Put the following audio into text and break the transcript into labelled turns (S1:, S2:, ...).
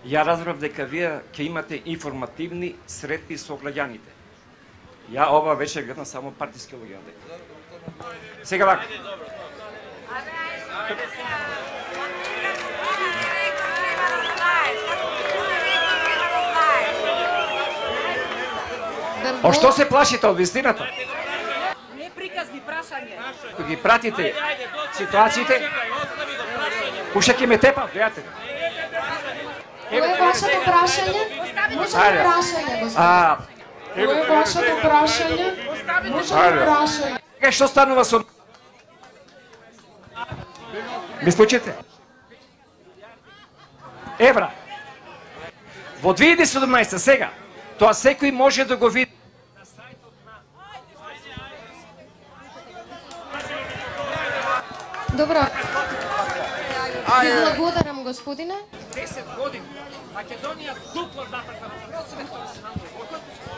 S1: Ја разбрав дека вие ќе имате информативни средби со граѓаните. Ја ова вече гледам само партиски лоѓата. Сега вака. О што се плашите од вистината?
S2: Не приказни прашање.
S1: Кога ги пратите ситуациите, уште ќе ме тепат, пријатели.
S3: Кое е вашето прашање? Може ли прашање, господин? Кое е вашето прашање? Може ли прашање?
S1: Кај што станува со... Ми случите? Евра. Во 2017 сега, тоа секој може да го види.
S3: Добро. Ви благодарам, господине.
S1: 10 години Македонија дупло западна во просвет, тоа се намали.